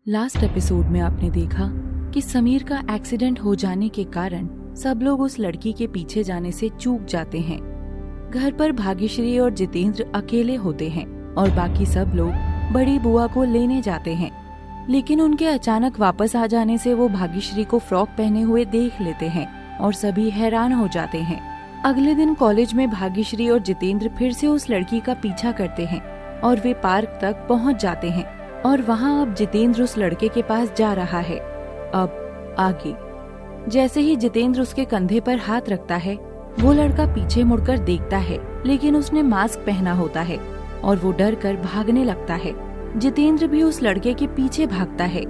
Last episode में आपने देखा कि समीर का एक्सीडेंट हो जाने के कारण सब लोग उस लड़की के पीछे जाने से चूक जाते हैं। घर पर भाग्यश्री और जितेंद्र अकेले होते हैं और बाकी सब लोग बड़ी बुआ को लेने जाते हैं, लेकिन उनके अचानक वापस आ जाने से वो भाग्यश्री को फ्रॉक पहने हुए देख लेते हैं और सभी हैरान हो जाते हैं। अगले दिन कॉलेज में भाग्यश्री और जितेंद्र फिर से उस लड़की का पीछा करते हैं और वे पार्क तक पहुंच जाते हैं और वहां अब जितेंद्र उस लड़के के पास जा रहा है। अब आगे जैसे ही जितेंद्र उसके कंधे पर हाथ रखता है, वो लड़का पीछे मुड़कर देखता है, लेकिन उसने मास्क पहना होता है और वो डर कर भागने लगता है। जितेंद्र भी उस लड़के के पीछे भागता है।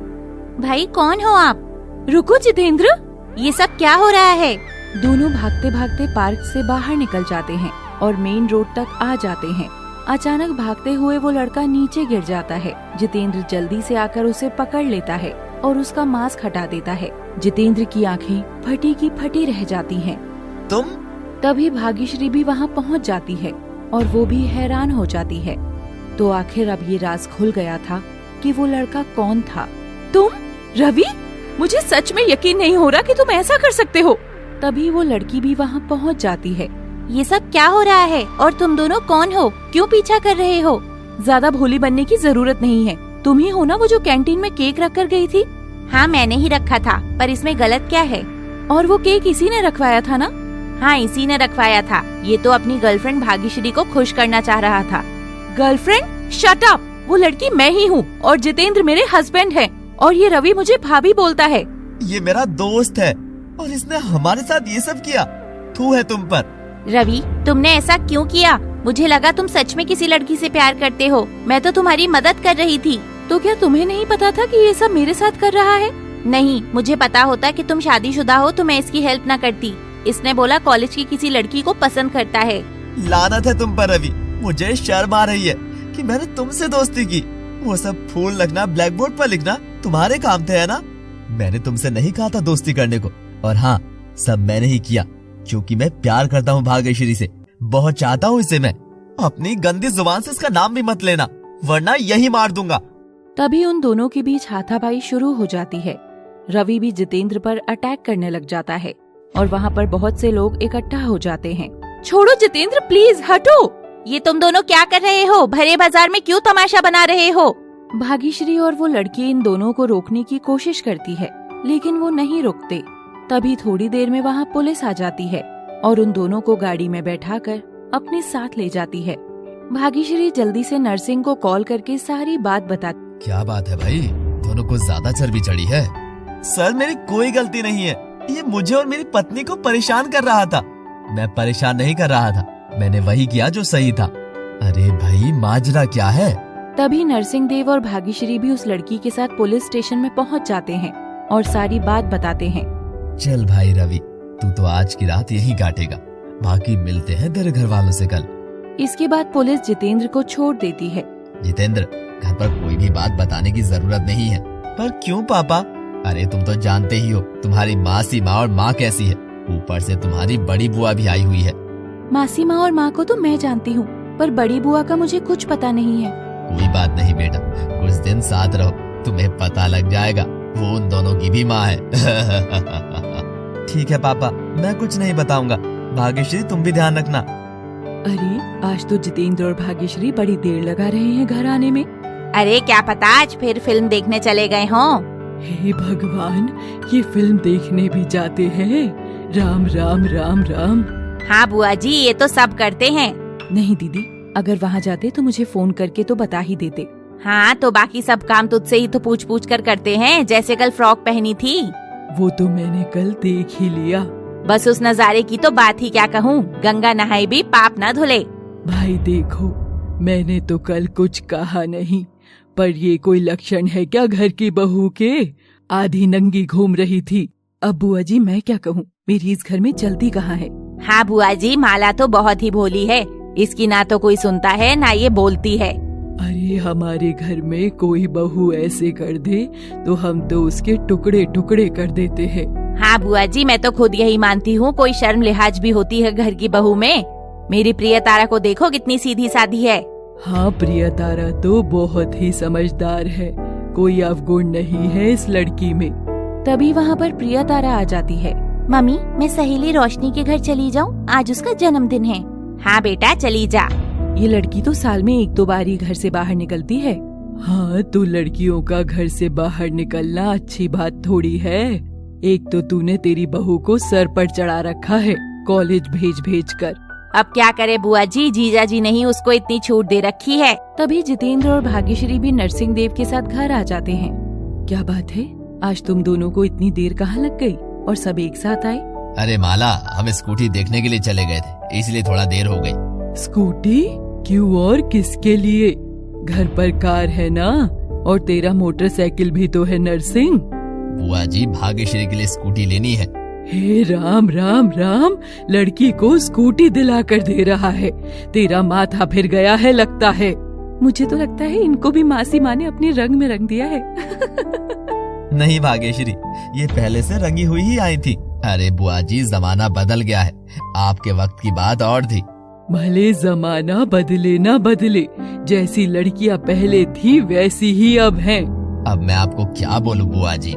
भाई कौन हो आप? रुको जितेंद्र, ये सब क्या हो रहा है? दोनों भागते भागते पार्क से बाहर निकल जाते हैं और मेन रोड तक आ जाते हैं। अचानक भागते हुए वो लड़का नीचे गिर जाता है। जितेंद्र जल्दी से आकर उसे पकड़ लेता है और उसका मास्क हटा देता है। जितेंद्र की आंखें फटी की फटी रह जाती हैं। तुम? तभी भाग्यश्री भी वहाँ पहुँच जाती है और वो भी हैरान हो जाती है। तो आखिर अब ये राज खुल गया था कि वो लड़का कौन था। तुम? रवि, मुझे सच में यकीन नहीं हो रहा कि तुम ऐसा कर सकते हो। तभी वो लड़की भी वहाँ पहुँच जाती है। ये सब क्या हो रहा है और तुम दोनों कौन हो? क्यों पीछा कर रहे हो? ज्यादा भोली बनने की जरूरत नहीं है। तुम ही हो ना वो जो कैंटीन में केक रख कर गई थी? हाँ मैंने ही रखा था, पर इसमें गलत क्या है? और वो केक इसी ने रखवाया था ना? हाँ इसी ने रखवाया था। ये तो अपनी गर्लफ्रेंड भाग्यश्री को खुश करना चाह रहा था। गर्लफ्रेंड? Shut up! वो लड़की मैं ही हूँ और जितेंद्र मेरे हस्बैंड है और ये रवि मुझे भाभी बोलता है। ये मेरा दोस्त है और इसने हमारे साथ ये सब किया। थू है तुम पर। रवि, तुमने ऐसा क्यों किया? मुझे लगा तुम सच में किसी लड़की से प्यार करते हो। मैं तो तुम्हारी मदद कर रही थी। तो क्या तुम्हें नहीं पता था कि ये सब मेरे साथ कर रहा है? नहीं, मुझे पता होता कि तुम शादीशुदा हो तो मैं इसकी हेल्प न करती। इसने बोला कॉलेज की किसी लड़की को पसंद करता है। लानत है तुम पर रवि। मुझे शर्म आ रही है कि मैंने तुमसे दोस्ती की। वो सब फूल लगना, ब्लैक बोर्ड पर लिखना तुम्हारे काम थे, है ना? मैंने तुमसे नहीं कहा था दोस्ती करने को। और हाँ, सब मैंने ही किया क्योंकि मैं प्यार करता हूँ भाग्यश्री से। बहुत चाहता हूँ इसे मैं। अपनी गंदी जुबान से इसका नाम भी मत लेना, वरना यही मार दूंगा। तभी उन दोनों के बीच हाथापाई शुरू हो जाती है। रवि भी जितेंद्र पर अटैक करने लग जाता है और वहाँ पर बहुत से लोग इकट्ठा हो जाते हैं। छोड़ो जितेंद्र, प्लीज हटो। ये तुम दोनों क्या कर रहे हो? भरे बाजार में क्यों तमाशा बना रहे हो? भाग्यश्री और वो लड़की इन दोनों को रोकने की कोशिश करती है, लेकिन वो नहीं रुकते। तभी थोड़ी देर में वहाँ पुलिस आ जाती है और उन दोनों को गाड़ी में बैठाकर अपने साथ ले जाती है। भाग्यश्री जल्दी से नर्सिंग को कॉल करके सारी बात बताती। क्या बात है भाई, दोनों को ज्यादा चर्बी चढ़ी है? सर मेरी कोई गलती नहीं है। ये मुझे और मेरी पत्नी को परेशान कर रहा था। मैं परेशान नहीं कर रहा था, मैंने वही किया जो सही था। अरे भाई माजरा क्या है? तभी नरसिंह देव और भाग्यश्री भी उस लड़की के साथ पुलिस स्टेशन में पहुंच जाते हैं और सारी बात बताते हैं। चल भाई रवि, तू तो आज की रात यहीं काटेगा। बाकी मिलते हैं तेरे घर वालों से कल। इसके बाद पुलिस जितेंद्र को छोड़ देती है। जितेंद्र, घर पर कोई भी बात बताने की जरूरत नहीं है। पर क्यों पापा? अरे तुम तो जानते ही हो तुम्हारी मासी माँ और माँ कैसी है। ऊपर से तुम्हारी बड़ी बुआ भी आई हुई है। मासी माँ और माँ को तो मैं जानती हूँ, पर बड़ी बुआ का मुझे कुछ पता नहीं है। कोई बात नहीं बेटा, कुछ दिन साथ रहो, तुम्हें पता लग जाएगा। वो उन दोनों की भी माँ है। ठीक है पापा, मैं कुछ नहीं बताऊंगा। भाग्यश्री तुम भी ध्यान रखना। अरे आज तो जितेंद्र और भाग्यश्री बड़ी देर लगा रहे हैं घर आने में। अरे क्या पता आज फिर फिल्म देखने चले गए हों। हे भगवान, ये फिल्म देखने भी जाते हैं? राम राम राम राम। हाँ बुआ जी, ये तो सब करते हैं। नहीं दीदी, अगर वहाँ जाते तो मुझे फोन करके तो बता ही देते। हाँ तो बाकी सब काम तुझसे ही तो पूछ पूछ कर करते हैं, जैसे कल फ्रॉक पहनी थी। वो तो मैंने कल देख ही लिया। बस उस नजारे की तो बात ही क्या कहूँ। गंगा नहाई भी पाप न धुले। भाई देखो, मैंने तो कल कुछ कहा नहीं, पर ये कोई लक्षण है क्या घर की बहू के? आधी नंगी घूम रही थी। अब बुआ जी मैं क्या कहूँ, मेरी इस घर में चलती कहाँ है। हाँ बुआ जी, माला तो बहुत ही भोली है। इसकी ना तो कोई सुनता है ना ये बोलती है। अरे हमारे घर में कोई बहू ऐसे कर दे तो हम तो उसके टुकड़े टुकड़े कर देते हैं। हाँ बुआ जी, मैं तो खुद यही मानती हूँ। कोई शर्म लिहाज भी होती है घर की बहू में। मेरी प्रिय तारा को देखो कितनी सीधी सादी है। हाँ प्रिय तारा तो बहुत ही समझदार है, कोई अवगुण नहीं है इस लड़की में। तभी वहाँ पर प्रिया तारा आ जाती है। मम्मी, मैं सहेली रोशनी के घर चली जाऊँ, आज उसका जन्मदिन है। हाँ बेटा, चली जा। ये लड़की तो साल में 1-2 बार ही घर से बाहर निकलती है। हाँ, तो लड़कियों का घर से बाहर निकलना अच्छी बात थोड़ी है। एक तो तूने तेरी बहू को सर पर चढ़ा रखा है कॉलेज भेज भेज कर। अब क्या करे बुआ जी, जीजा जी ने ही उसको इतनी छूट दे रखी है। तभी जितेंद्र और भाग्यश्री भी नरसिंह देव के साथ घर आ जाते हैं। क्या बात है, आज तुम दोनों को इतनी देर कहाँ लग गई और सब एक साथ आए? अरे माला, हम स्कूटी देखने के लिए चले गए थे, इसलिए थोड़ा देर हो गई। स्कूटी? क्यों और किसके लिए? घर पर कार है ना, और तेरा मोटरसाइकिल भी तो है नरसिंह। बुआ जी, भाग्यश्री के लिए स्कूटी लेनी है। हे राम राम राम, लड़की को स्कूटी दिला कर दे रहा है। तेरा माथा फिर गया है लगता है। मुझे तो लगता है इनको भी मासी माँ ने अपने रंग में रंग दिया है। नहीं भाग्यश्री, ये पहले से रंगी हुई ही आई थी। अरे बुआ जी, जमाना बदल गया है, आपके वक्त की बात और थी। भले जमाना बदले ना बदले, जैसी लड़कियां पहले थी वैसी ही अब हैं। अब मैं आपको क्या बोलूं बुआ जी।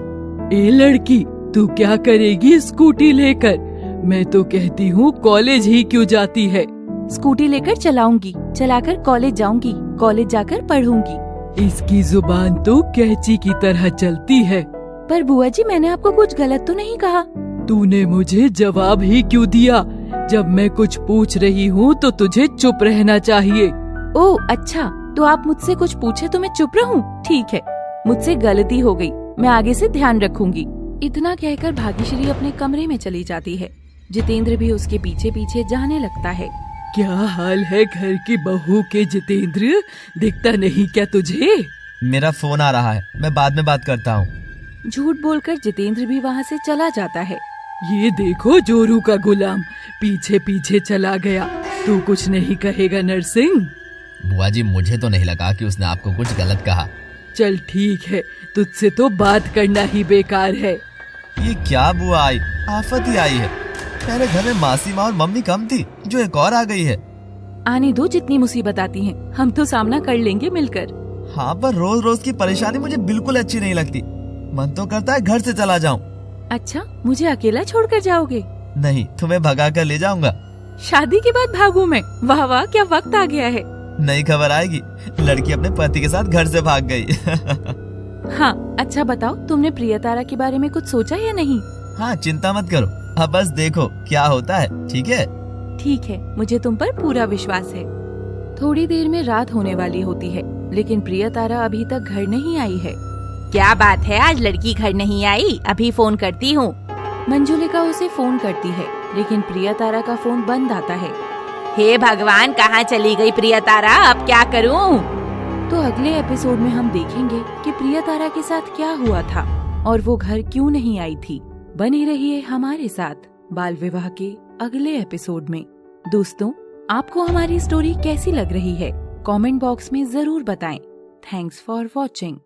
ए लड़की, तू क्या करेगी स्कूटी लेकर? मैं तो कहती हूँ कॉलेज ही क्यों जाती है। स्कूटी लेकर चलाऊंगी, चलाकर कॉलेज जाऊंगी, कॉलेज जाकर पढ़ूंगी। इसकी जुबान तो कैंची की तरह चलती है। पर बुआ जी, मैंने आपको कुछ गलत तो नहीं कहा? तूने मुझे जवाब ही क्यों दिया? जब मैं कुछ पूछ रही हूँ तो तुझे चुप रहना चाहिए। ओह अच्छा, तो आप मुझसे कुछ पूछे तो मैं चुप रहूं? ठीक है, मुझसे गलती हो गई, मैं आगे से ध्यान रखूंगी। इतना कहकर भाग्यश्री अपने कमरे में चली जाती है। जितेंद्र भी उसके पीछे पीछे जाने लगता है। क्या हाल है घर की बहू के जितेंद्र? दिखता नहीं क्या तुझे? मेरा फोन आ रहा है, मैं बाद में बात करता हूँ। झूठ बोलकर जितेंद्र भी वहाँ से चला जाता है। ये देखो जोरू का गुलाम पीछे पीछे चला गया। तू कुछ नहीं कहेगा नरसिंह? बुआ जी, मुझे तो नहीं लगा कि उसने आपको कुछ गलत कहा। चल ठीक है, तुझसे तो बात करना ही बेकार है। ये क्या बुआ आई, आफत ही आई है। मेरे घर में मासी माँ और मम्मी कम थी, जो एक और आ गई है। आने दो, जितनी मुसीबत आती हैं, हम तो सामना कर लेंगे मिलकर। हाँ, पर रोज रोज की परेशानी मुझे बिल्कुल अच्छी नहीं लगती। मन तो करता है घर से चला जाऊं। अच्छा, मुझे अकेला छोड़कर जाओगे? नहीं, तुम्हें भगा कर ले जाऊंगा। शादी के बाद भागूं मैं? वाह वाह, क्या वक्त आ गया है। नई खबर आएगी, लड़की अपने पति के साथ घर से भाग गई। हाँ, अच्छा बताओ, तुमने प्रिया तारा के बारे में कुछ सोचा या नहीं? हाँ, चिंता मत करो, अब बस देखो क्या होता है। ठीक है? ठीक है, मुझे तुम पर पूरा विश्वास है। थोड़ी देर में रात होने वाली होती है, लेकिन प्रिया तारा अभी तक घर नहीं आई है। क्या बात है, आज लड़की घर नहीं आई? अभी फोन करती हूँ। मंजुलिका उसे फोन करती है, लेकिन प्रिया तारा का फोन बंद आता है। हे भगवान, कहाँ चली गई प्रिया तारा? अब क्या करूँ? तो अगले एपिसोड में हम देखेंगे कि प्रिया तारा के साथ क्या हुआ था और वो घर क्यों नहीं आई थी। बने रहिए हमारे साथ बाल विवाह के अगले एपिसोड में। दोस्तों, आपको हमारी स्टोरी कैसी लग रही है? कमेंट बॉक्स में जरूर बताएं। Thanks for watching.